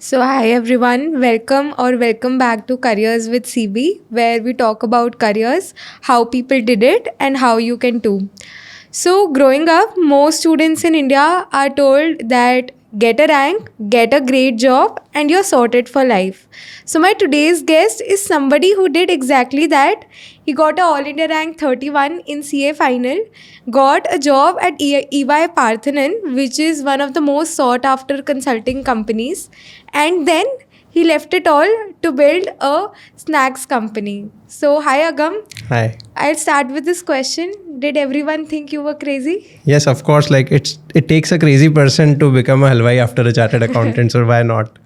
So, hi everyone, welcome back to Careers with CB, where we talk about careers, how people did it, and how you can too. So, growing up, most students in India are told that get a rank, get a great job, and you're sorted for life. So, my today's guest is somebody who did exactly that. He got a All India rank 31 in CA final, got a job at EY Parthanan, which is one of the most sought after consulting companies, and then he left it all to build a snacks company. So, hi Agam. Hi. I'll start with this question. Did everyone think you were crazy? Yes, of course. Like it takes a crazy person to become a halwai after a chartered accountant. So why not?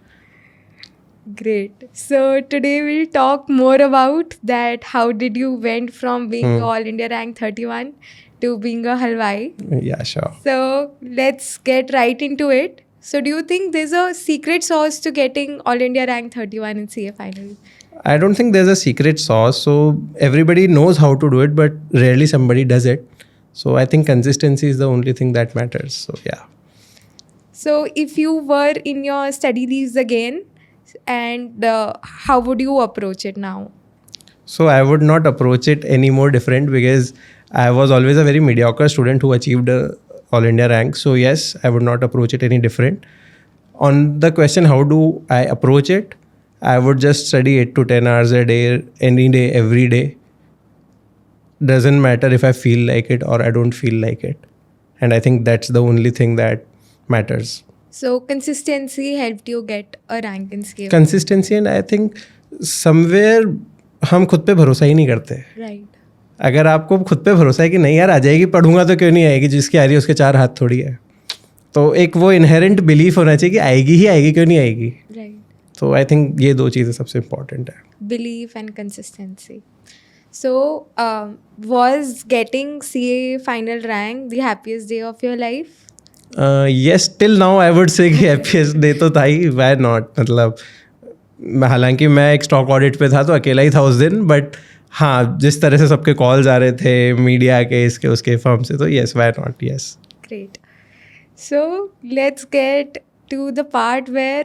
Great. So today we'll talk more about that. How did you went from being All India rank 31 to being a halwai? Yeah, sure. So let's get right into it. So do you think there's a secret sauce to getting All India rank 31 in CA final? I don't think there's a secret sauce. So everybody knows how to do it, but rarely somebody does it. So I think consistency is the only thing that matters. So yeah. So if you were in your study leaves again, and how would you approach it now? So I would not approach it any more different because I was always a very mediocre student who achieved a all India rank. So yes, I would not approach it any different. On the question, how do I approach it? I would just study 8 to 10 hours a day, any day, every day. Doesn't matter if I feel like it or I don't feel like it. And I think that's the only thing that matters. So consistency helped you get a rank in CA. Consistency, and I think somewhere हम खुद पे भरोसा ही नहीं करते. Right. अगर आपको खुद पे भरोसा है कि नहीं यार आ जाएगी, पढ़ूंगा तो क्यों नहीं आएगी, जिसकी आ रही है उसके चार हाथ थोड़ी है. तो एक वो इनहेरेंट बिलीफ होना चाहिए कि आएगी ही आएगी, क्यों नहीं आएगी. Right. तो आई थिंक ये दो चीज़ें सबसे इम्पोर्टेंट है. Belief and consistency. So, was getting CA final rank the happiest day of your life? Yes, till now I would से कि हैप्पीएस्ट डे तो था ही. वाई नॉट, मतलब हालांकि मैं एक स्टॉक ऑडिट पे था तो अकेला ही था उस दिन, बट हाँ जिस तरह से सबके कॉल्स आ रहे थे मीडिया के इसके उसके फर्म से, तो yes, why not, yes. Great. So, let's get to the part where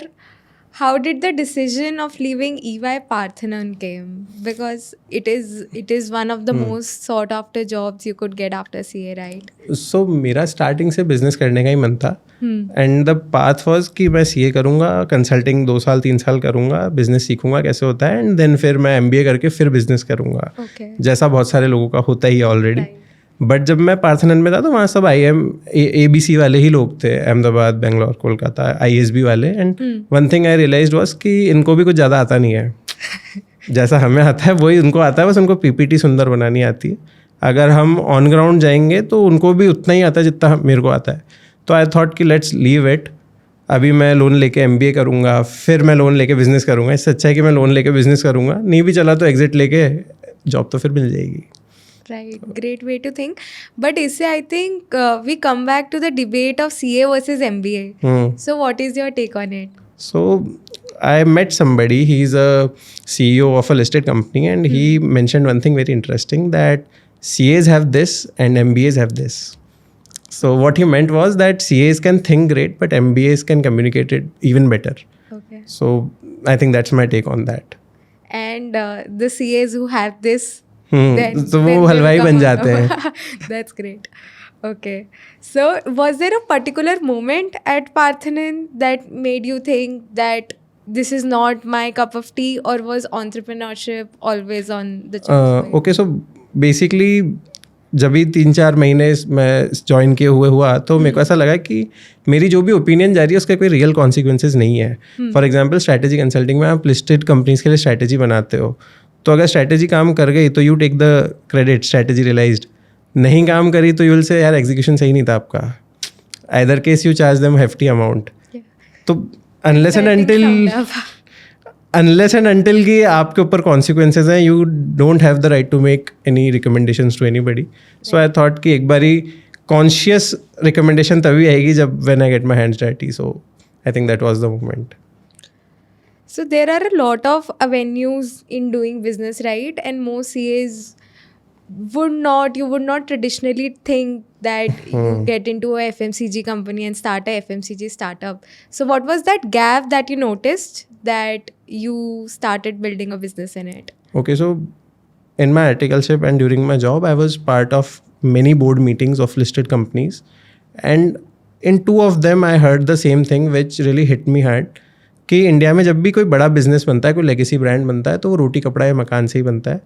how did the decision of leaving EY Parthanan came? Because it is one of the most sought after jobs you could get after CA, right? सो मेरा starting से business करने का ही मन था. And the path was कि मैं CA करूँगा, consulting 2 साल 3 साल करूँगा, बिजनेस सीखूंगा कैसे होता है, एंड देन फिर मैं एमबीए करके फिर बिजनेस करूँगा. Okay. जैसा बहुत सारे लोगों का होता ही ऑलरेडी. Right. बट जब मैं पार्थनन में था तो वहाँ सब ABC वाले ही लोग थे, अहमदाबाद, बेंगलोर, कोलकाता, ISB वाले. And one thing I realised was कि इनको भी कुछ ज़्यादा आता नहीं है. जैसा हमें आता है वही उनको आता है, बस उनको पीपीटी सुंदर बनानी आती है. अगर हम ऑन ग्राउंड जाएंगे तो उनको भी उतना ही आता है जितना मेरे को आता है. तो आई थॉट कि लेट्स लीव इट. अभी मैं लोन लेके MBA करूँगा, फिर मैं लोन लेके बिजनेस करूँगा. इससे अच्छा है कि मैं लोन लेके बिजनेस करूँगा, नहीं भी चला तो एग्जिट लेके जॉब तो फिर मिल जाएगी. Right, great way to think. But isse I think we come back to the debate of CA versus MBA. So what is your take on it? So I met somebody, he's a CEO of a listed company, and he mentioned one thing very interesting, that CAs have this and MBAs have this. So what he meant was that CAs can think great, but MBAs can communicate it even better. Okay. So I think that's my take on that. And the CAs who have this, तो वो हलवाई बन जाते हैं. That's great. Okay. So was there a particular moment at Parthanan that made you think that this is not my cup of tea, or was entrepreneurship always on the choice? Okay, so basically जब भी 3-4 महीने मैं join किए हुआ तो मेरे को ऐसा लगा कि मेरी जो भी ओपिनियन जा रही है उसका कोई रियल कॉन्सिक्वेंसेज नहीं है. फॉर एग्जांपल स्ट्रैटेजी कंसल्टिंग में आप लिस्टेड कंपनीज के लिए स्ट्रैटेजी बनाते हो, तो अगर स्ट्रैटेजी काम कर गई तो you take the credit, strategy realised. नहीं काम करी तो यू विल से यार एग्जीक्यूशन सही नहीं था आपका. Either case you charge them hefty amount. तो अनलेस एंड अनटिल कि आपके ऊपर कॉन्सिक्वेंसेज हैं, you don't have the right to make any recommendations to anybody. So I thought कि एक बारी कॉन्शियस रिकमेंडेशन तभी आएगी जब when I get my hands dirty. So I think that was the moment. So there are a lot of avenues in doing business, right? And most CAs you would not traditionally think that you get into a FMCG company and start a FMCG startup. So what was that gap that you noticed that you started building a business in it? Okay, so in my articleship and during my job, I was part of many board meetings of listed companies. And in two of them, I heard the same thing which really hit me hard. कि India में जब भी कोई बड़ा business बनता है, कोई legacy brand बनता है, तो वो रोटी कपड़ा या मकान से ही बनता है.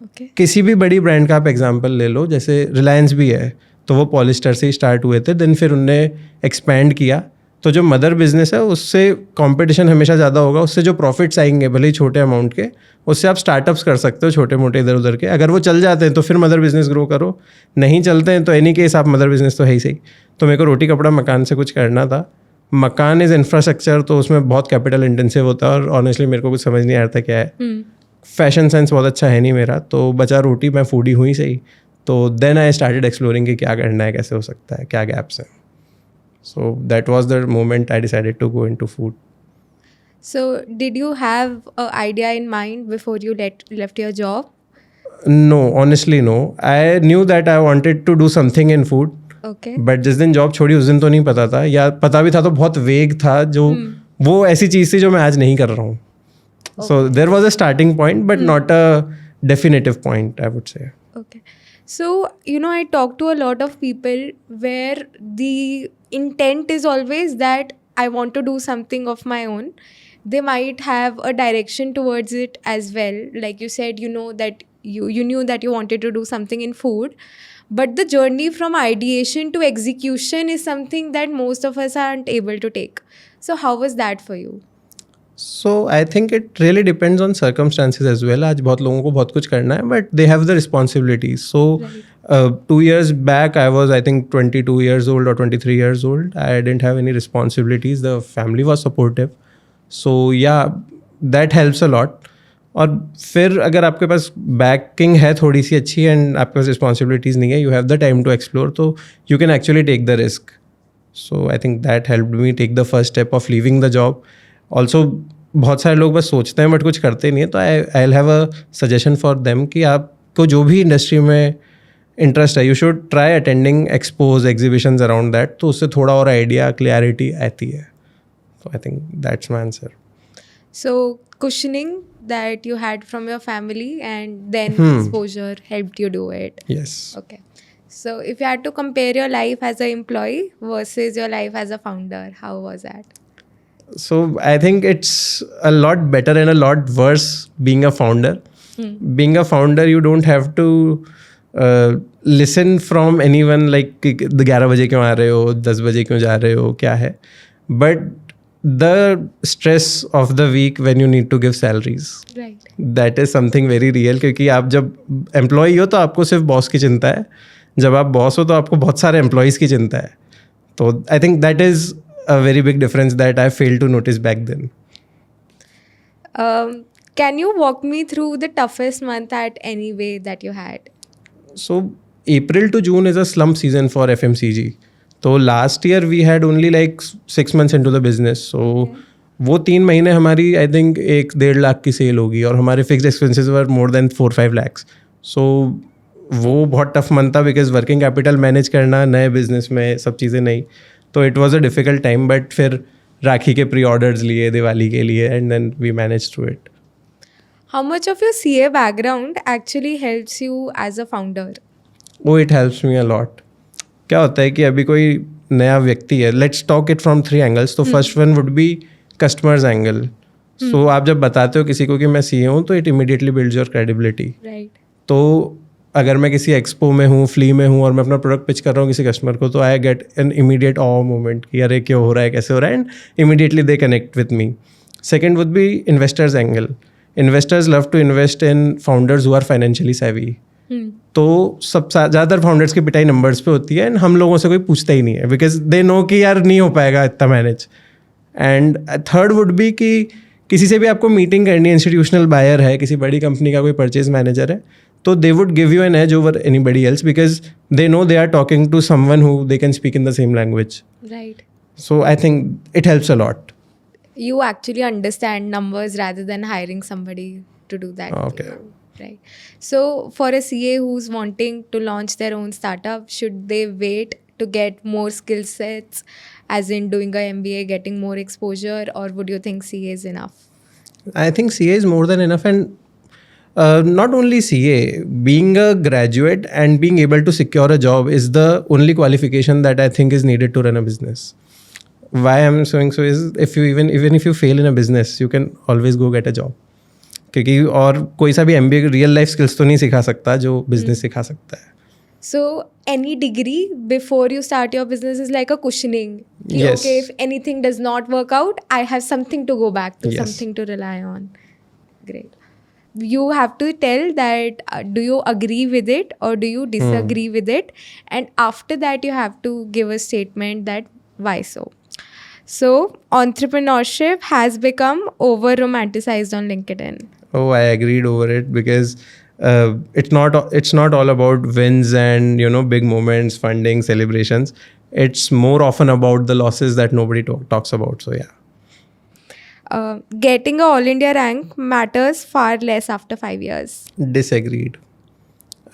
Okay. किसी भी बड़ी ब्रांड का आप एग्जांपल ले लो, जैसे रिलायंस भी है, तो वो पॉलिस्टर से ही स्टार्ट हुए थे. देन फिर उनने एक्सपैंड किया. तो जो मदर बिजनेस है उससे कंपटीशन हमेशा ज़्यादा होगा. उससे जो प्रॉफिट्स आएंगे भले ही छोटे अमाउंट के, उससे आप स्टार्टअप्स कर सकते हो छोटे मोटे इधर उधर के. अगर वो चल जाते हैं तो फिर मदर बिजनेस ग्रो करो, नहीं चलते हैं तो एनी केस आप मदर बिजनेस तो है ही सही. तो मेरे को रोटी कपड़ा मकान से कुछ करना था. मकान इज़ इंफ्रास्ट्रक्चर, तो उसमें बहुत कैपिटल इंटेंसिव होता है और ऑनेस्टली मेरे को कुछ समझ नहीं आ रहा था क्या है. फैशन सेंस बहुत अच्छा है नहीं मेरा, तो बचा रोटी. मैं फूडी हुई सही. तो देन आई स्टार्टेड एक्सप्लोरिंग कि क्या करना है, कैसे हो सकता है, क्या गैप्स हैं. So that was the moment I decided to go into food. So did you have an idea in mind before you left your job? No, honestly no. I knew that I wanted to do something in food. Okay. But जिस दिन job छोड़ी उस दिन तो नहीं पता था, या पता भी था तो बहुत वेग था. जो वो ऐसी चीज़ थी जो मैं आज नहीं कर रहा हूँ. So there was a starting point but not a definitive point, I would say. Okay. So, I talk to a lot of people where the intent is always that I want to do something of my own. They might have a direction towards it as well. Like you said, that you knew that you wanted to do something in food. But the journey from ideation to execution is something that most of us aren't able to take. So how was that for you? So I think it really depends on circumstances as well. आज बहुत लोगों को बहुत कुछ करना है, but they have the responsibilities. So 2 years back, I was I think 22 years old or 23 years old. I didn't have any responsibilities. The family was supportive. So yeah, that helps a lot. और फिर अगर आपके पास banking है थोड़ी सी अच्छी and आपके पास responsibilities नहीं है, you have the time to explore, तो you can actually take the risk. So I think that helped me take the first step of leaving the job. Also बहुत सारे लोग बस सोचते हैं बट कुछ करते नहीं है. तो I will have a suggestion for them कि आपको जो भी इंडस्ट्री में इंटरेस्ट है, you should try attending expose exhibitions around that. तो उससे थोड़ा और आइडिया क्लैरिटी आती है. So I think that's my answer. So cushioning that you had from your family and then exposure helped you do it. Yes. Okay. So if you had to compare your life as an employee versus your life as a founder, how was that? So I think it's a lot better and a lot worse being a founder. Being a founder, you don't have to listen from anyone like the 11 बजे क्यों आ रहे हो, 10 बजे क्यों जा रहे हो, क्या है. But the stress of the week when you need to give salaries, Right. that is something very real. क्योंकि आप जब एम्प्लॉई हो तो आपको सिर्फ बॉस की चिंता है, जब आप बॉस हो तो आपको बहुत सारे एम्प्लॉयज़ की चिंता है. तो I think that is a very big difference that I failed to notice back then. Can you walk me through the toughest month at any way that you had? So April to June is a slump season for FMCG. तो last year we had only like 6 months into the business. So वो 3 महीने हमारी I think 1-1.5 lakh की cell होगी और हमारे fixed expenses were more than 4-5 lakhs. So वो बहुत टफ मंथ था बिकॉज वर्किंग कैपिटल मैनेज करना नए बिजनेस में सब चीज़ें नहीं. तो it was a difficult time. But फिर राखी के प्री ऑर्डर्स लिए दिवाली के लिए and then we manage through it. How much of your CA background actually helps you as a founder? वो it helps me a lot. क्या होता है कि अभी कोई नया व्यक्ति है, let's talk it from 3 angles. तो first one would be customers angle. So आप जब बताते हो किसी को कि मैं सीए हूँ तो it immediately builds your credibility. Right. तो अगर मैं किसी एक्सपो में हूँ, फ्ली में हूँ और मैं अपना प्रोडक्ट पिच कर रहा हूँ किसी कस्टमर को, तो I get an immediate oh moment कि अरे क्यों हो रहा है, कैसे हो रहा है, and immediately they connect with me. Second would be investors angle. Investors love to invest in founders who are financially savvy. तो सब ज़्यादातर फाउंडर्स की पिटाई नंबर्स पे होती है एंड हम लोगों से कोई पूछता ही नहीं है बिकॉज दे नो कि यार नहीं हो पाएगा इतना manage. And third would be कि किसी से भी आपको मीटिंग करनी है, इंस्टीट्यूशनल बायर है, किसी बड़ी कंपनी का कोई परचेज मैनेजर है, तो they would give you an edge over anybody else because they know they are talking to someone who they can speak in the same language. Right. So I think it helps a lot. You actually understand numbers rather than hiring somebody to do that. Okay. Right. So, for a CA who's wanting to launch their own startup, should they wait to get more skill sets, as in doing a MBA, getting more exposure, or would you think CA is enough? I think CA is more than enough, and not only CA, being a graduate and being able to secure a job is the only qualification that I think is needed to run a business. Why I'm saying so is if you even if you fail in a business, you can always go get a job. क्योंकि और कोई सा भी MBA real life skills तो नहीं सिखा सकता जो बिजनेस सिखा सकता है. So, any degree before you start your business is like a cushioning. Ki, Yes. Okay, if anything does not work out, I have something to go back to, Yes. something to rely on. Great. You have to tell that do you agree with it or do you disagree with it, and after that you have to give a statement that why so. So, entrepreneurship has become over romanticized on LinkedIn. Oh, I agreed over it because it's not all about wins and big moments, funding, celebrations. It's more often about the losses that nobody talks about. So yeah. Getting a all India rank matters far less after 5 years. Disagreed.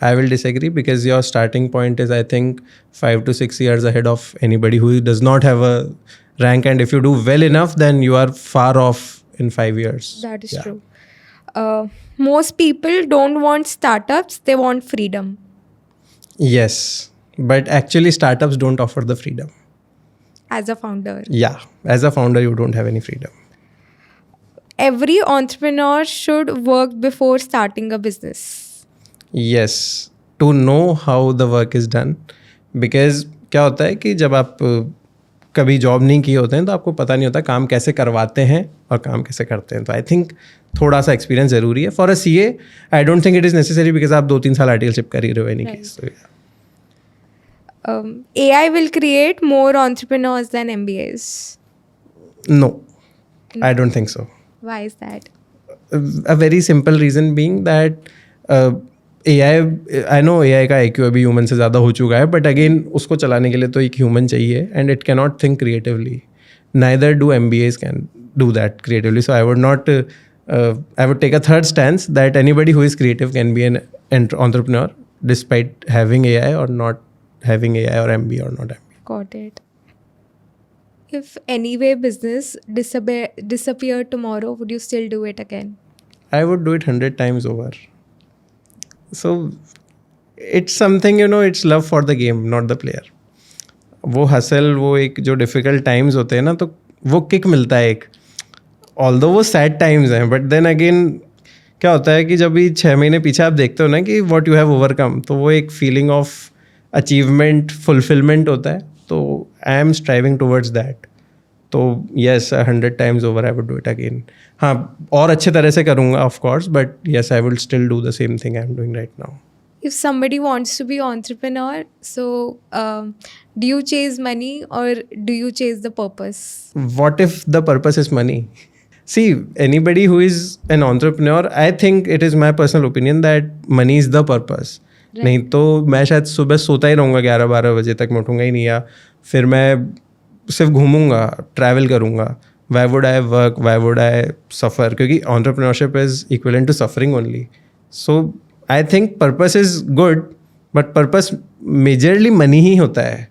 I will disagree because your starting point is, I think, 5 to 6 years ahead of anybody who does not have a rank. And if you do well enough, then you are far off in 5 years. That is Yeah. true. Most people don't want startups, they want freedom. Yes. But actually, startups don't offer the freedom. As a founder, Yeah. As a founder, you don't have any freedom. every entrepreneur should work before starting a business. Yes. To know how the work is done. Because क्या होता है कि जब आप कभी job नहीं किए होते हैं तो आपको पता नहीं होता काम कैसे करवाते हैं और काम कैसे करते हैं. तो आई थिंक थोड़ा सा एक्सपीरियंस ज़रूरी है. For a CA, I don't think it is necessary because आप 2-3 साल आर्टिकलशिप कर ही रहे हो any Right. Case. AI will create more entrepreneurs than MBAs. No, I don't think so. Why is that? A very simple reason being that AI, I know AI का IQ अभी human से ज़्यादा हो चुका है, बट अगेन उसको चलाने के लिए तो एक ह्यूमन चाहिए and it can not think creatively. Neither do MBAs can do that creatively. So I would not, I would take a third stance that anybody who is creative can be an entrepreneur despite having AI or not having AI or MBA or not MBA. Got it. If anyway business disappeared tomorrow, would you still do it again? I would do it 100 times over. So it's something, it's love for the game, not the player. वो hustle, वो एक जो difficult times होते हैं ना, तो वो kick मिलता है एक. ऑल्दो वो सैड टाइम्स हैं, बट देन अगेन क्या होता है कि जब भी 6 महीने पीछे आप देखते हो ना कि व्हाट यू हैव ओवरकम, तो वो एक फीलिंग ऑफ अचीवमेंट, फुलफिलमेंट होता है. तो I am striving towards that. तो yes, 100 times over I would do it again. हाँ, और अच्छे तरह से करूँगा of course, but yes I will still do the same thing I am doing right now. If somebody wants to be entrepreneur, so do you chase money or do you chase the purpose? What if the purpose is money? See, anybody who is an entrepreneur, I think it is my personal opinion that money is the purpose. Right. नहीं तो मैं शायद सुबह सोता ही रहूँगा 11-12 बजे तक, मैं उठूँगा ही नहीं, या फिर मैं सिर्फ घूमूंगा, ट्रैवल करूँगा. Why would I work? Why would I suffer? क्योंकि entrepreneurship is equivalent to suffering only. So I think purpose is good, but purpose majorly money ही होता है.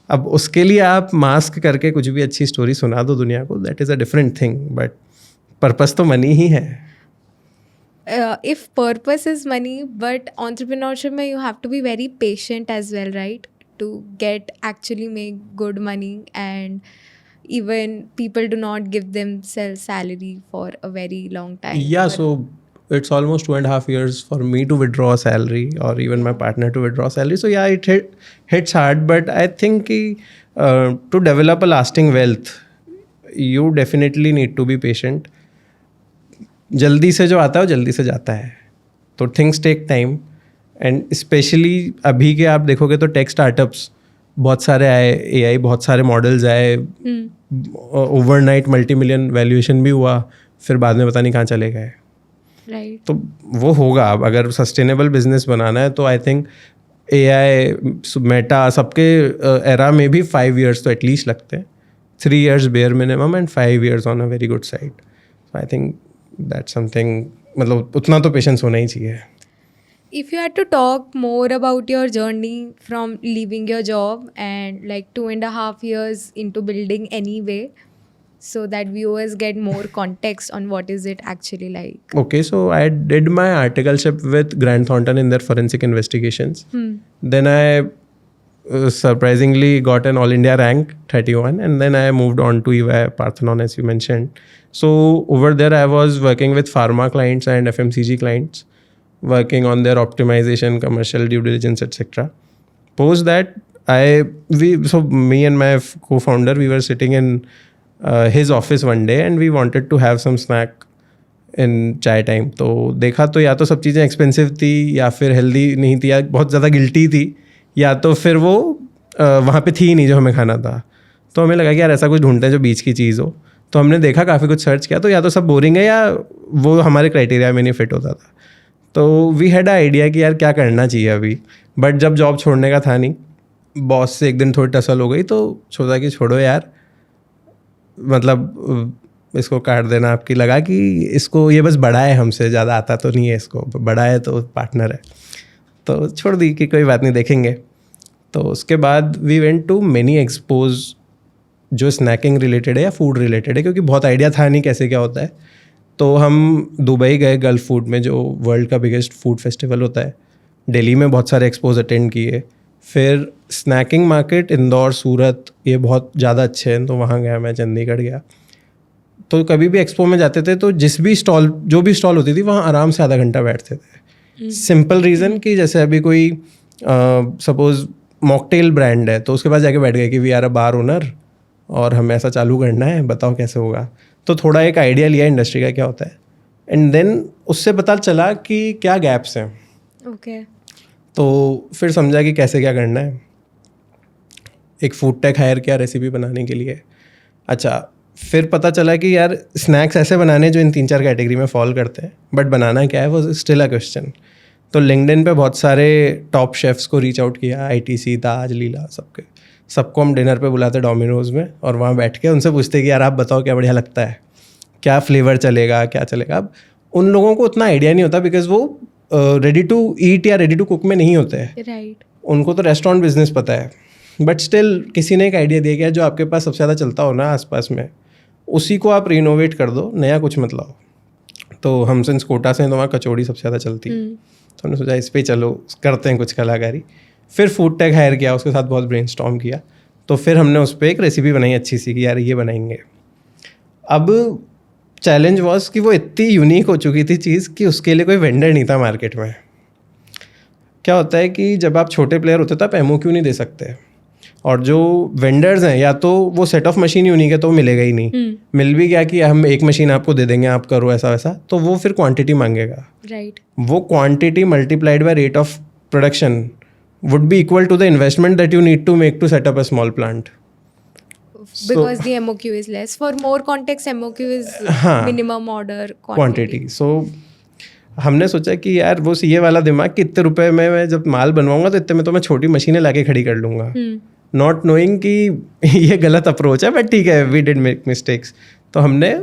अब उसके लिए आप मास्क करके कुछ भी अच्छी स्टोरी सुना दो दुनिया को, that is a different thing, but purpose तो मनी ही है. If purpose is money, but entrepreneurship mein you have to be very patient as well, right? To get actually make good money, and even people do not give themselves salary for a very long time. Yeah, But- so it's almost 2.5 years for me to withdraw a salary or even my partner to withdraw salary. So yeah, it hits hard, but I think to develop a lasting wealth, you definitely need to be patient. जल्दी से जो आता है वो जल्दी से जाता है, तो things take time. And specially अभी के आप देखोगे तो टेक स्टार्टअप्स बहुत सारे आए, AI बहुत सारे मॉडल्स आए, ओवरनाइट मल्टी-मिलियन वैल्यूएशन भी हुआ, फिर बाद में पता नहीं कहाँ चले गए. right. तो वो होगा. अब अगर सस्टेनेबल बिजनेस बनाना है तो आई थिंक AI, मेटा, सबके एरा में भी 5 years तो एटलीस्ट लगते हैं. 3 years bare minimum and 5 years on a very good side. I think that's something, मतलब उतना तो पेशेंस होना ही चाहिए. If you had to talk more about your journey from leaving your job and like 2.5 years into building Anyway, so that viewers get more context on what is it actually like. Okay, so I did my articleship with Grant Thornton in their forensic investigations. Then I surprisingly got an all India rank 31, and then I moved on to EY Parthenon, as you mentioned. So over there I was working with pharma clients and FMCG clients, working on their optimization, commercial due diligence, etc. Post that so me and my co-founder, we were sitting in his office one day and we wanted to have some snack इन चाय time. तो देखा तो या तो सब चीज़ें expensive थी, या फिर हेल्दी नहीं थी, या बहुत ज़्यादा गिल्टी थी, या तो फिर वो वहाँ पे थी ही नहीं जो हमें खाना था. तो हमें लगा कि यार ऐसा कुछ ढूंढते हैं जो बीच की चीज़ हो. तो हमने देखा, काफ़ी कुछ सर्च किया, तो या तो सब बोरिंग है या वो हमारे क्राइटेरिया में नहीं फिट होता था. तो वी हैड आइडिया कि यार क्या करना चाहिए अभी. बट जब जॉब छोड़ने का था नहीं, बॉस से एक दिन थोड़ी टसल हो गई, तो सोचा कि छोड़ो यार, मतलब इसको काट देना. आपकी लगा कि इसको, ये बस बड़ा है हमसे, ज़्यादा आता तो नहीं है इसको, बड़ा है तो पार्टनर है, तो छोड़ दी कि कोई बात नहीं, देखेंगे. तो उसके बाद we went to many expos जो स्नैकिंग रिलेटेड है या फूड रिलेटेड है, क्योंकि बहुत आइडिया था नहीं कैसे क्या होता है. तो हम दुबई गए गल्फ फूड में, जो वर्ल्ड का बिगेस्ट फूड फेस्टिवल होता है. दिल्ली में बहुत सारे एक्सपोज अटेंड किए. फिर स्नैकिंग मार्केट इंदौर, सूरत, ये बहुत ज़्यादा अच्छे हैं, तो वहाँ गया मैं. चंडीगढ़ गया. तो कभी भी एक्सपो में जाते थे तो जो भी स्टॉल होती थी वहाँ आराम से आधा घंटा बैठते थे. सिंपल रीज़न कि जैसे अभी कोई सपोज मॉकटेल ब्रांड है, तो उसके पास जाके बैठ गए कि we are a bar owner और हमें ऐसा चालू करना है, बताओ कैसे होगा. तो थोड़ा एक आइडिया लिया इंडस्ट्री का क्या होता है, एंड देन उससे पता चला कि क्या गैप्स हैं. ओके. तो फिर समझा कि कैसे क्या करना है. एक फूड टेक हायर किया रेसिपी बनाने के लिए. अच्छा, फिर पता चला कि यार स्नैक्स ऐसे बनाने जो इन 3-4 कैटेगरी में फॉल करते हैं, बट बनाना क्या है वो स्टिल अ क्वेश्चन. तो लिंक्डइन पे बहुत सारे टॉप शेफ्स को रीच आउट किया, ITC, ताज, लीला, सबको हम डिनर पे बुलाते डोमिनोज में, और वहाँ बैठ के उनसे पूछते कि यार आप बताओ क्या बढ़िया लगता है, क्या फ्लेवर चलेगा, क्या चलेगा. अब उन लोगों को उतना आइडिया नहीं होता, बिकॉज वो रेडी टू ईट या रेडी टू कुक में नहीं होते हैं. राइट. उनको तो रेस्टोरेंट बिजनेस पता है. बट स्टिल किसी ने एक आइडिया दिया कि जो आपके पास सबसे ज़्यादा चलता हो ना आसपास में, उसी को आप रिनोवेट कर दो, नया कुछ मत लाओ. तो हम सिंस कोटा से हैं, तो वहाँ कचौड़ी सबसे ज़्यादा चलती है. तो हमने सोचा इस पर चलो करते हैं कुछ कलाकारी. फिर फूड टेक हायर किया, उसके साथ बहुत ब्रेनस्टॉर्म किया. तो फिर हमने उस पर एक रेसिपी बनाई अच्छी सी कि यार ये बनाएंगे. अब चैलेंज वॉज कि वो इतनी यूनिक हो चुकी थी चीज़ कि उसके लिए कोई वेंडर नहीं था मार्केट में. क्या होता है कि जब आप छोटे प्लेयर होते तो आप MOQ नहीं दे सकते, और जो वेंडर्स हैं या तो वो सेट ऑफ मशीन यूनिक है तो वो मिलेगा ही नहीं. मिल भी गया कि हम एक मशीन आपको दे देंगे, आप करो ऐसा वैसा, तो वो फिर क्वांटिटी मांगेगा. राइट. वो quantity multiplied by rate of production would be equal to the investment that you need to make to set up a small plant. Because the MOQ is less. For more context, MOQ is minimum order quantity. So हमने सोचा कि यार वो ये वाला दिमाग कि इतने रुपए में मैं जब माल बनवाऊंगा तो इतने में तो मैं छोटी मशीनें लाके खड़ी कर लूँगा. नॉट नोइंग कि ये गलत अप्रोच है, बट ठीक है, वी डिड मेक मिस्टेक्स. तो हमने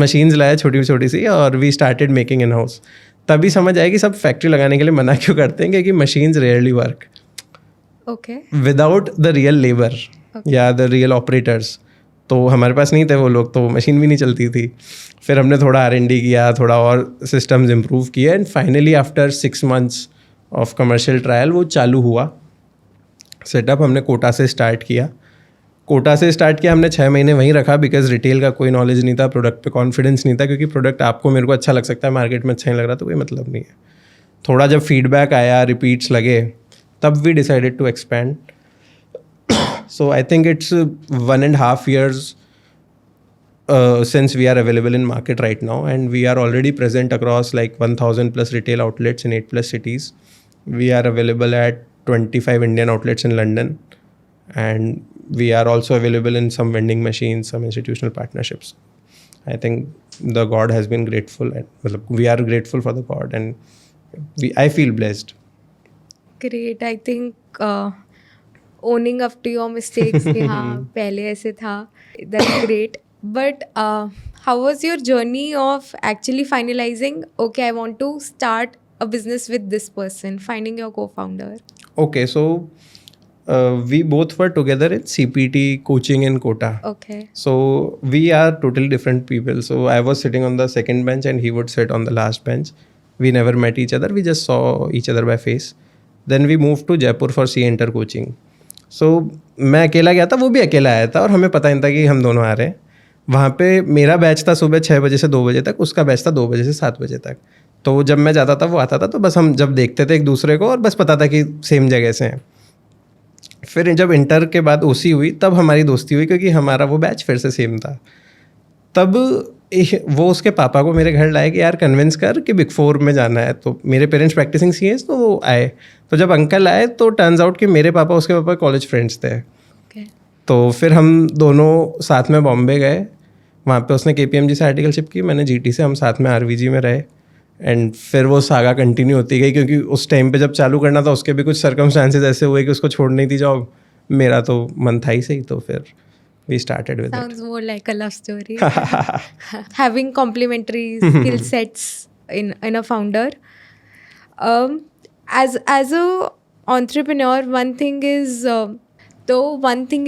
मशीन्स लाया छोटी छोटी सी, और we started making in house. तभी समझ आया कि सब फैक्ट्री लगाने के लिए मना क्यों करते हैं, क्योंकि machines rarely work without the real labour या द रियल ऑपरेटर्स. तो हमारे पास नहीं थे वो लोग, तो मशीन भी नहीं चलती थी. फिर हमने थोड़ा R&D किया, थोड़ा और सिस्टम्स इम्प्रूव किए, and finally after 6 months of commercial trial वो चालू हुआ. सेटअप हमने कोटा से स्टार्ट किया. हमने 6 महीने वहीं रखा, बिकॉज रिटेल का कोई नॉलेज नहीं था, प्रोडक्ट पे कॉन्फिडेंस नहीं था, क्योंकि प्रोडक्ट आपको मेरे को अच्छा लग सकता है, मार्केट में अच्छा नहीं लग रहा तो कोई मतलब नहीं है. थोड़ा जब फीडबैक आया, रिपीट्स लगे, तब we decided to expand. So I think it's 1.5 years since we are available in market right now, and we are already present across like 1,000+ retail outlets in 8+ cities. We are available at 25 Indian outlets in London, and we are also available in some vending machines, some institutional partnerships. I think the God has been grateful, and we are grateful for the God, and I feel blessed. Great. I think owning up to your mistakes कि हाँ पहले ऐसे था, that's great. But how was your journey of actually finalizing, okay, I want to start a business with this person, finding your co-founder? Okay, so we both were together in CPT coaching in Kota. Okay. So we are totally different people. So I was sitting on the second bench and he would sit on the last bench. We never met each other. We just saw each other by face. Then we moved to Jaipur for C-Enter coaching. So मैं अकेला गया था, वो भी अकेला आया था और हमें पता नहीं था कि हम दोनों आ रहे हैं. वहाँ पे मेरा बैच था सुबह 6 बजे से 2 बजे तक, उसका बैच था 2 बजे से 7 बजे तक. तो जब मैं जाता था वो आता था, तो बस हम जब देखते थे एक दूसरे को और बस पता था कि सेम जगह से हैं. फिर जब इंटर के बाद ओसी हुई तब हमारी दोस्ती हुई, क्योंकि हमारा वो बैच फिर से सेम था. तब वो उसके पापा को मेरे घर लाए कि यार कन्विंस कर कि बिग 4 में जाना है. तो मेरे पेरेंट्स प्रैक्टिसिंग सीएस, तो वो आए. तो जब अंकल आए तो टर्न्स आउट कि मेरे पापा उसके पापा कॉलेज फ्रेंड्स थे. Okay. तो फिर हम दोनों साथ में बॉम्बे गए. वहाँ पे उसने KPMG से आर्टिकलशिप की, मैंने GT से. हम साथ में RVG में रहे एंड फिर वो सागा कंटिन्यू होती गई, क्योंकि उस टाइम पे जब चालू करना था उसके भी कुछ सर्कमस्टांसेस ऐसे हुए कि उसको छोड़ नहीं थी जॉब. मेरा तो मन था ही सही, तो फिर we started with it. Sounds more like a love story. Having complementary skill sets in a founder. As a entrepreneur, one thing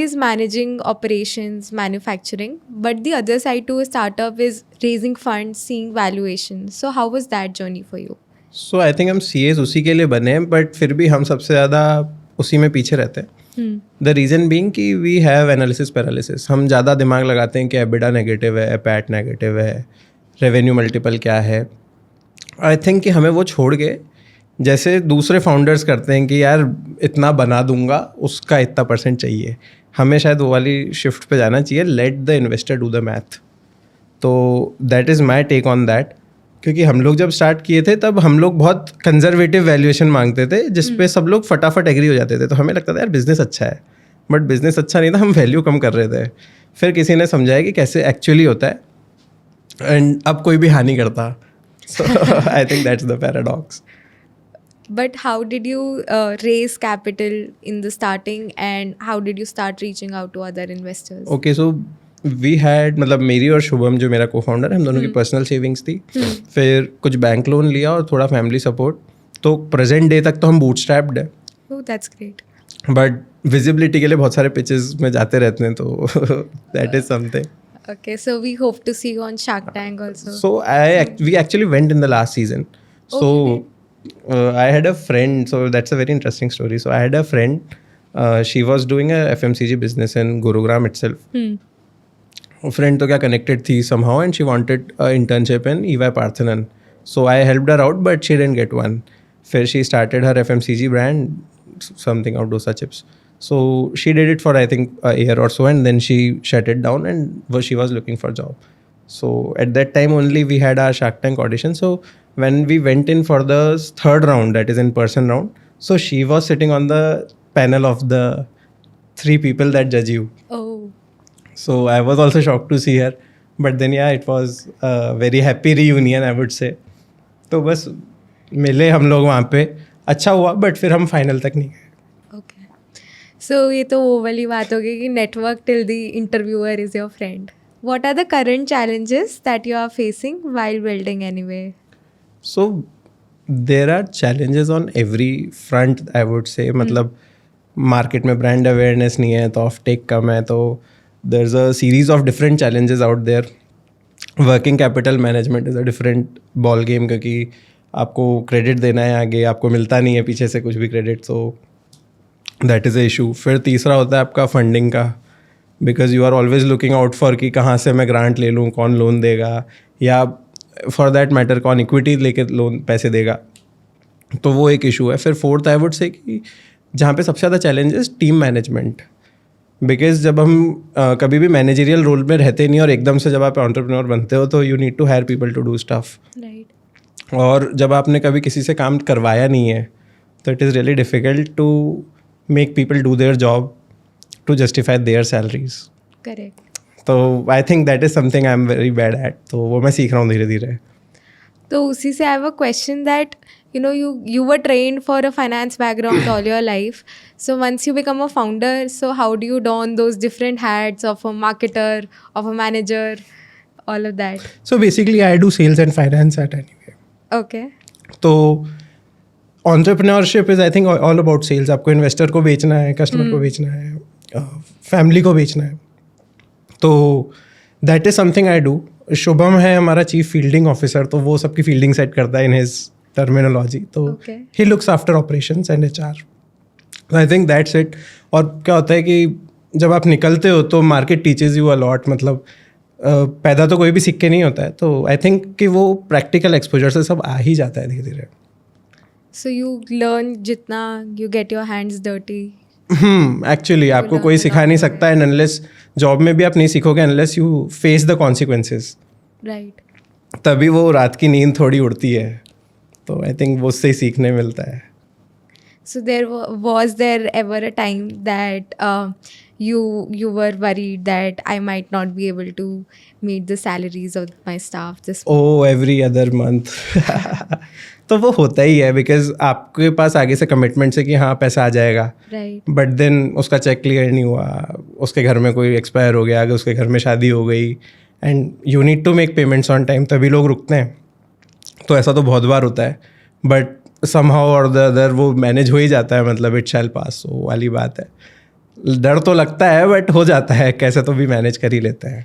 is managing operations, manufacturing, but the other side to a startup is raising funds, seeing valuation. So how was that journey for you? So I think हम CAs उसी के लिए बने, but फिर भी हम सबसे ज़्यादा उसी में पीछे रहते हैं. द रीज़न बीइंग कि वी हैव एनालिसिस पैरालिसिस. हम ज़्यादा दिमाग लगाते हैं कि एबिडा नेगेटिव है, पैट नेगेटिव है, रेवेन्यू मल्टीपल क्या है. आई थिंक कि हमें वो छोड़ के जैसे दूसरे फाउंडर्स करते हैं कि यार इतना बना दूंगा, उसका इतना % चाहिए, हमें शायद वो वाली शिफ्ट पे जाना चाहिए. Let the investor do the math. तो that is my take on that. क्योंकि हम लोग जब स्टार्ट किए थे तब हम लोग बहुत कंजर्वेटिव वैल्यूएशन मांगते थे, जिसपे सब लोग फटाफट एग्री हो जाते थे. तो हमें लगता था यार बिज़नेस अच्छा है, बट बिज़नेस अच्छा नहीं था, हम वैल्यू कम कर रहे थे. फिर किसी ने समझाया कि कैसे एक्चुअली होता है, एंड अब कोई भी हानि करता. So I think that's the paradox. But how did you raise capital in the starting, and how did you start reaching out to other investors? Okay, so we had, मतलब मेरी और शुभम जो मेरा को-फाउंडर है, हम दोनों की पर्सनल सेविंग्स थी. फिर कुछ बैंक लोन लिया और थोड़ा फैमिली सपोर्ट. तो प्रेजेंट डे तक तो हम बूटस्ट्रैप्ड है. Oh, that's great. But visibility के लिए बहुत सारे पिचेस में जाते रहते हैं, तो that is something. Okay, so we hope to see you on Shark Tank also. So we actually went in the last season. So I had a friend. So that's a very interesting story. So I had a friend. She was doing a FMCG business in Gurugram itself. Friend तो क्या connected थी somehow, and she wanted an internship in EY Parthenon. So I helped her out, but she didn't get one. फिर she started her FMCG brand, something out dosa chips. So she did it for I think a year or so, and then she shut it down, and she was looking for a job. So at that time only we had our Shark Tank audition. So when we went in for the third round, that is in person round, so she was sitting on the panel of the 3 people that judge you. Oh. So I was also shocked to see her, but then yeah, it was a very happy reunion, I would say. तो बस मिले हम लोग वहाँ पे, अच्छा हुआ, but फिर हम फाइनल तक नहीं गए. Okay. So ये तो वो वाली बात हो गई कि network till the interviewer is your friend. What are the current challenges that you are facing while building Anyway? So there are challenges on every front, I would say. मतलब market में ब्रांड अवेयरनेस नहीं है, तो of take कम है, तो there's a series of different challenges out there. Working capital management is a different ball game, क्योंकि आपको credit देना है आगे, आपको मिलता नहीं है पीछे से कुछ भी credit, so that is a issue. फिर तीसरा होता है आपका फंडिंग का, because you are always looking out for कि कहाँ से मैं ग्रांट ले लूँ, कौन लोन देगा, या फॉर दैट मैटर कौन इक्विटी लेके लोन पैसे देगा. तो वो एक इशू है. फिर फोर्थ आई वुड से कि जहाँ पे सबसे ज़्यादा चैलेंज है टीम मैनेजमेंट. बिकॉज जब हम कभी भी मैनेजरियल रोल में रहते नहीं और एकदम से जब आप एंटरप्रेन्योर बनते हो, तो you need to hire people to do stuff. और जब आपने कभी किसी से काम करवाया नहीं है, तो it is really difficult to make people do their job to justify their salaries. Correct. तो I think that is something I am very bad at. तो वो मैं सीख रहा हूँ धीरे धीरे. तो उसी से I have a question that you were trained for a finance background all your life. So once you become a founder, so how do you don those different hats of a marketer, of a manager, all of that? So basically I do sales and finance at Anyway. Okay. तो entrepreneurship is I think all about sales. आपको investor को बेचना है, customer को बेचना है, family को बेचना है. तो that is something I do. Shubham है हमारा चीफ फील्डिंग ऑफिसर, तो वो सबकी फील्डिंग सेट करता है इन हिज टर्मिनोलॉजी. तो he looks after operations and HR. I think that's it. और क्या होता है कि जब आप निकलते हो तो मार्केट टीचेज यू अलॉट. मतलब पैदा तो कोई भी सीख के नहीं होता है. तो आई थिंक कि वो प्रैक्टिकल एक्सपोजर से सब आ ही जाता है धीरे धीरे. So you learn जितना you get your hands dirty. Actually आपको कोई सिखा नहीं सकता है. अनलेस जॉब में भी आप नहीं सीखोगे, unless you face the consequences, Right. तभी वो रात की नींद थोड़ी उड़ती है. तो आई थिंक वो उससे ही सीखने मिलता है. So was there ever a time that you were worried that I might not be able to meet the salaries of my staff this oh every other month. तो वो होता ही है, बिकॉज आपके पास आगे से कमिटमेंट्स है कि हाँ पैसा आ जाएगा. right. बट देन उसका चेक क्लियर नहीं हुआ, उसके घर में कोई एक्सपायर हो गया, आगे उसके घर में शादी हो गई, and you need to make payments on time, तभी लोग रुकते हैं. तो ऐसा तो बहुत बार होता है. बट समहाउ और द अदर वो मैनेज हो ही जाता है. मतलब इट शैल पास, वो वाली बात है. डर तो लगता है बट हो जाता है, कैसे तो भी मैनेज कर ही लेते हैं.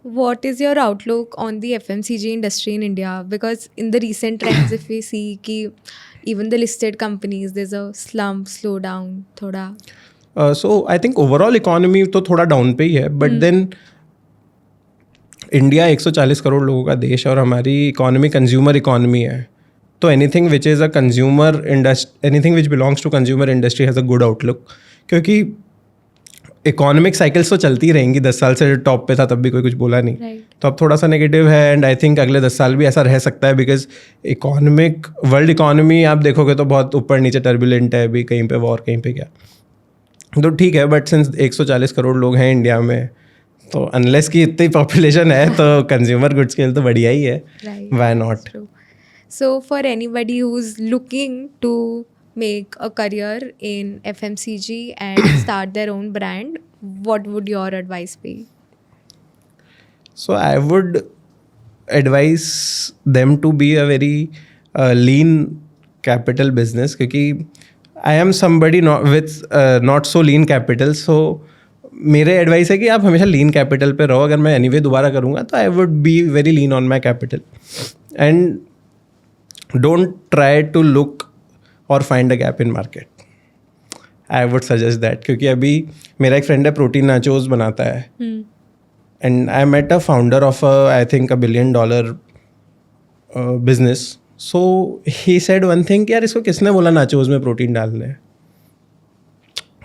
What is your outlook on the FMCG industry in India? Because in the recent trends, if we see कि even the listed companies, there's a slump, slowdown, थोड़ा. So I think overall economy तो थोड़ा down पे ही है. But then India 140 crore लोगों का देश है और हमारी इकोनॉमी कंज्यूमर इकोनॉमी है. तो anything which is a consumer industry, anything which belongs to consumer industry has a good outlook. क्योंकि इकोनॉमिक साइकिल्स तो चलती रहेंगी. 10 साल से टॉप पे था तब भी कोई कुछ बोला नहीं. Right. तो अब थोड़ा सा नेगेटिव है. एंड आई थिंक अगले 10 साल भी ऐसा रह सकता है, बिकॉज इकोनॉमिक वर्ल्ड इकोनॉमी आप देखोगे तो बहुत ऊपर नीचे टर्बुलेंट है. अभी कहीं पे वॉर, कहीं पे क्या. तो ठीक है, बट सिंस 140 करोड़ लोग हैं इंडिया में, तो अनलेस की इतनी पॉपुलेशन है तो कंज्यूमर गुड्स के लिए तो बढ़िया ही है. Right. Why not. True. So for anybody who's looking to make a career in FMCG and start their own brand, what would your advice be? So I would advise them to be a very lean capital business, क्योंकि I am somebody not so lean capital. So मेरे advice है कि आप हमेशा लीन capital पे रहो. अगर मैं एनीवे दोबारा करूँगा तो I would be very lean on my capital. And don't try to look और find a gap in market. I would suggest that. क्योंकि अभी मेरा एक फ्रेंड है, प्रोटीन नाचोस बनाता है. And I met a founder of I think $1 billion business. So he said one thing कि यार इसको किसने बोला नाचोस में प्रोटीन डालने.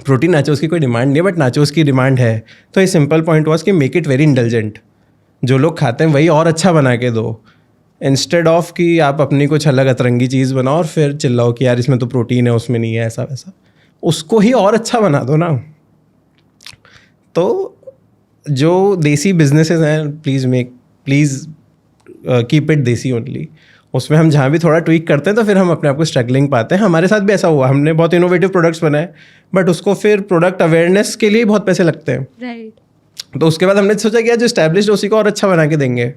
प्रोटीन नाचोस की कोई डिमांड नहीं है, बट नाचोस की डिमांड है. तो ये सिंपल पॉइंट वॉज कि मेक इट वेरी इंटेलिजेंट. जो लोग खाते हैं वही और अच्छा बना के दो, इंस्टेड ऑफ कि आप अपनी कुछ अलग अतरंगी चीज़ बनाओ और फिर चिल्लाओ कि यार इसमें तो प्रोटीन है, उसमें नहीं है, ऐसा वैसा. उसको ही और अच्छा बना दो ना. तो जो देसी बिजनेसेस हैं, प्लीज़ कीप इट देसी ओनली. उसमें हम जहाँ भी थोड़ा ट्वीक करते हैं तो फिर हम अपने आप को स्ट्रगलिंग पाते हैं. हमारे साथ भी ऐसा हुआ. हमने बहुत इनोवेटिव प्रोडक्ट्स बनाए, बट उसको फिर प्रोडक्ट अवेयरनेस के लिए बहुत पैसे लगते हैं. Right. तो उसके बाद हमने सोचा कि यार जो एस्टैब्लिश्ड उसी को और अच्छा बना के देंगे.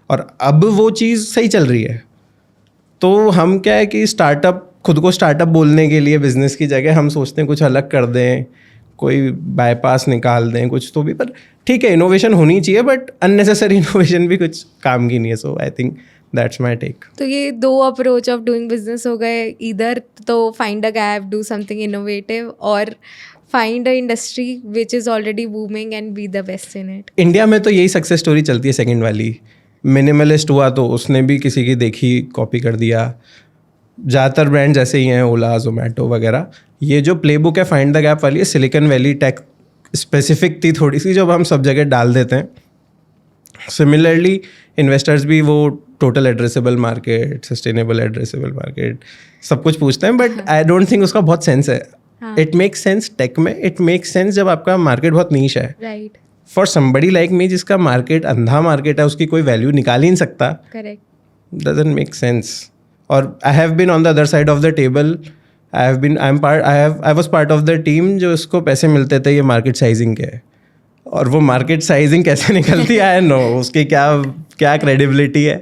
और अब वो चीज़ सही चल रही है. तो हम क्या है कि खुद को स्टार्टअप बोलने के लिए बिजनेस की जगह हम सोचते हैं कुछ अलग कर दें, कोई बाईपास निकाल दें कुछ तो भी. पर ठीक है, इनोवेशन होनी चाहिए, बट अननेसेसरी इनोवेशन भी कुछ काम की नहीं है. So I think that's my take. तो ये 2 अप्रोच ऑफ डूइंग बिजनेस हो गए. इधर तो find a gap, do something innovative, और find a industry which is already booming and be the best in it. India में तो यही सक्सेस स्टोरी चलती है. सेकेंड वाली मिनिमलिस्ट हुआ तो उसने भी किसी की देखी कॉपी कर दिया. ज़्यादातर ब्रांड जैसे ही हैं, ओला, जोमेटो वगैरह. ये जो प्लेबुक है फाइंड द गैप वाली है, सिलिकॉन वैली टेक स्पेसिफिक थी थोड़ी सी, जो हम सब जगह डाल देते हैं. सिमिलरली इन्वेस्टर्स भी वो total addressable market, sustainable addressable market सब कुछ पूछते हैं, बट आई डोंट थिंक उसका बहुत सेंस है. इट मेक्स सेंस टेक में, इट मेक्स सेंस जब आपका मार्केट बहुत नीश है. Right. For somebody like me जिसका मार्केट अंधा मार्केट है, उसकी कोई वैल्यू निकाल ही नहीं सकता. करेक्ट. Doesn't make sense. और I have been on the other side of the table. I was part of the team जो इसको पैसे मिलते थे ये मार्केट साइजिंग के. और वो मार्केट साइजिंग कैसे निकलती है आई नो, उसकी क्या क्रेडिबिलिटी है,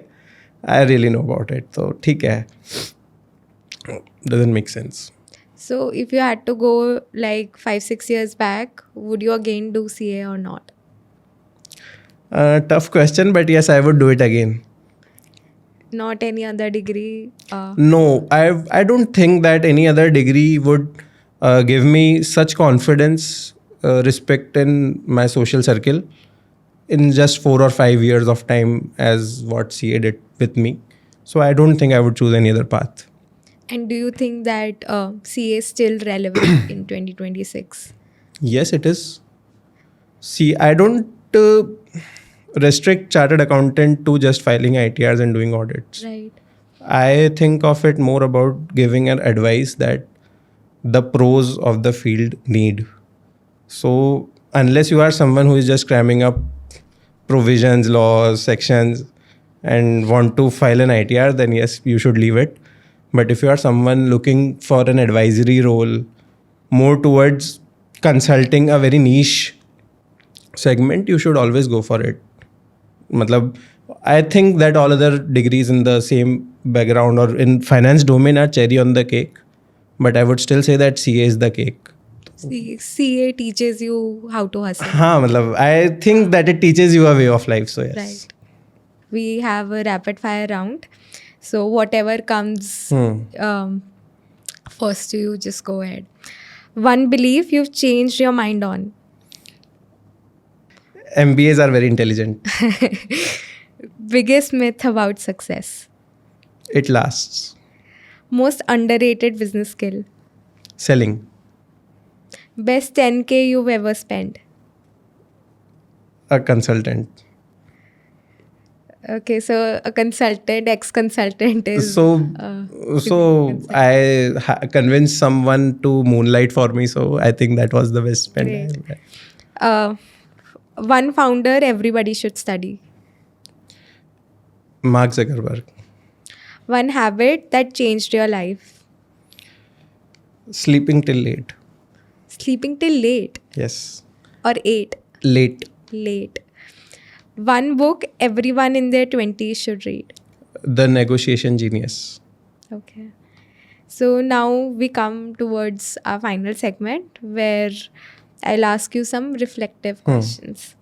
I really know about it. तो ठीक है, Doesn't make sense. So if you had to go like 5-6 years back, would you again do CA or not? Tough question, but yes, I would do it again. Not any other degree? No, I don't think that any other degree would give me such confidence, respect in my social circle in just 4 or 5 years of time as what CA did with me. So I don't think I would choose any other path. And do you think that CA is still relevant in 2026? Yes, it is. See, I don't restrict chartered accountant to just filing ITRs and doing audits. Right. I think of it more about giving an advice that the pros of the field need. So unless you are someone who is just cramming up provisions, laws, sections and want to file an ITR, then yes, you should leave it. But if you are someone looking for an advisory role, more towards consulting a very niche segment, you should always go for it. Matlab, I think that all other degrees in the same background or in finance domain are cherry on the cake, but I would still say that CA is the cake. CA teaches you how to hustle. हाँ मतलब I think that it teaches you a way of life. So yes. Right. We have a rapid fire round. So whatever comes first to you, just go ahead. One belief you've changed your mind on. MBAs are very intelligent. Biggest myth about success. It lasts. Most underrated business skill. Selling. Best 10K you've ever spent. A consultant. Okay, so a consultant, ex-consultant is... So I convinced someone to moonlight for me. So I think that was the best spend. One founder everybody should study. Mark Zuckerberg. One habit that changed your life. Sleeping till late. Sleeping till late. Yes. Or 8. Late. One book everyone in their 20s should read. The Negotiation Genius. Okay. So now we come towards our final segment where I'll ask you some reflective questions.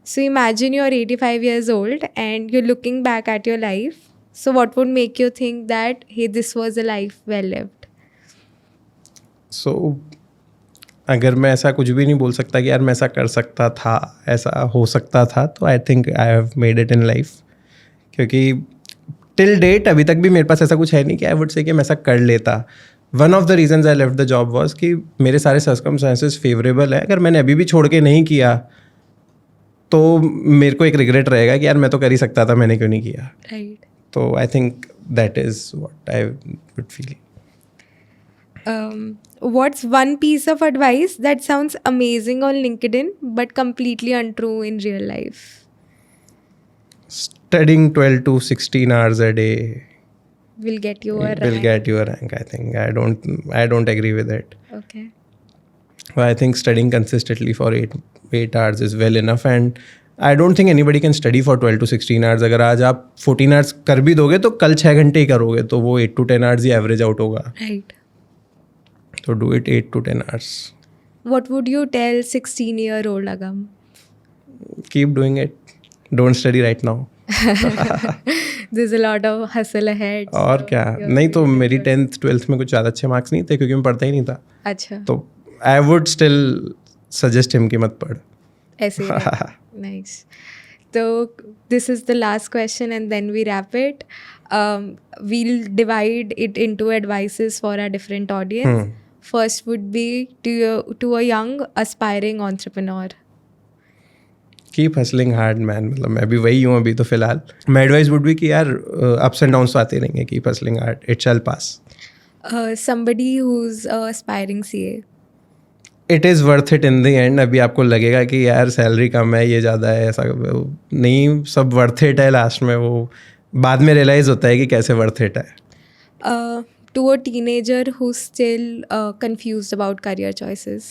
So imagine you're 85 years old and you're looking back at your life. So what would make you think that, hey, this was a life well lived? So अगर मैं ऐसा कुछ भी नहीं बोल सकता कि यार मैं ऐसा कर सकता था, ऐसा हो सकता था, तो I think I have made it in life. क्योंकि टिल डेट अभी तक भी मेरे पास ऐसा कुछ है नहीं कि आई वुड से कि मैं ऐसा कर लेता. One of the reasons I left the job was कि मेरे सारे सर्कमस्टेंसेस फेवरेबल है. अगर मैंने अभी भी छोड़ के नहीं किया तो मेरे को एक रिग्रेट रहेगा कि यार मैं तो कर ही सकता था, मैंने क्यों नहीं किया. Right. तो I think that is what I would feel. What's one piece of advice that sounds amazing on LinkedIn but completely untrue in real life? Studying 12 to 16 hours a day Will get you a rank. will get you a rank. I think I don't agree with it. Okay. Well, I think studying consistently for 8 hours is well enough, and I don't think anybody can study for 12 to 16 hours. अगर आज आप 14 hours कर भी दोगे तो कल 6 घंटे ही करोगे, तो वो 8 to 10 hours he average out होगा. Right. So do it 8 to 10 hours. What would you tell 16-year-old Agam? Keep doing it. Don't study right now. There's a lot of hustle ahead. और क्या, नहीं तो मेरी 10th 12th में कुछ ज़्यादा अच्छे मार्क्स नहीं थे क्योंकि मैं पढ़ता ही नहीं था. अच्छा. तो I would still suggest him कि मत पढ़. ऐसे nice. So this is the last question and then we wrap it. We'll divide it into advices for our different audience. First would be to a young aspiring entrepreneur. Keep hustling hard man. मतलब मैं भी वही हूँ अभी तो फिलहाल. My advice would भी कि यार अप्स एंड डाउन्स तो आते रहेंगे. Keep hustling hard, it shall pass. Somebody who's aspiring CA. It is worth it in the end. अभी आपको लगेगा कि यार सैलरी कम है, ये ज़्यादा है, ऐसा नहीं, सब वर्थ इट है. लास्ट में वो बाद में रियलाइज़ होता है कि कैसे वर्थ इट है. To a teenager who's still confused about career choices.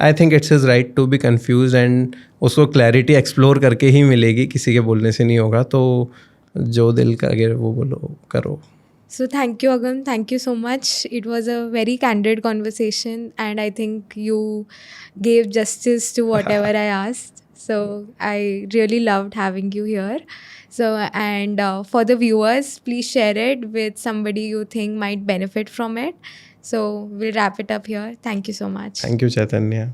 I think it's is right to be confuse and उसको क्लैरिटी एक्सप्लोर करके ही मिलेगी, किसी के बोलने से नहीं होगा. तो जो दिल करे वो बोलो, करो. So thank you, Agam. Thank you so much. It was a very candid conversation, and I think you gave justice to whatever I asked. So I really loved having you here. So, and for the viewers, please share it with somebody you think might benefit from it. So we'll wrap it up here. Thank you so much. Thank you, Chaitanya.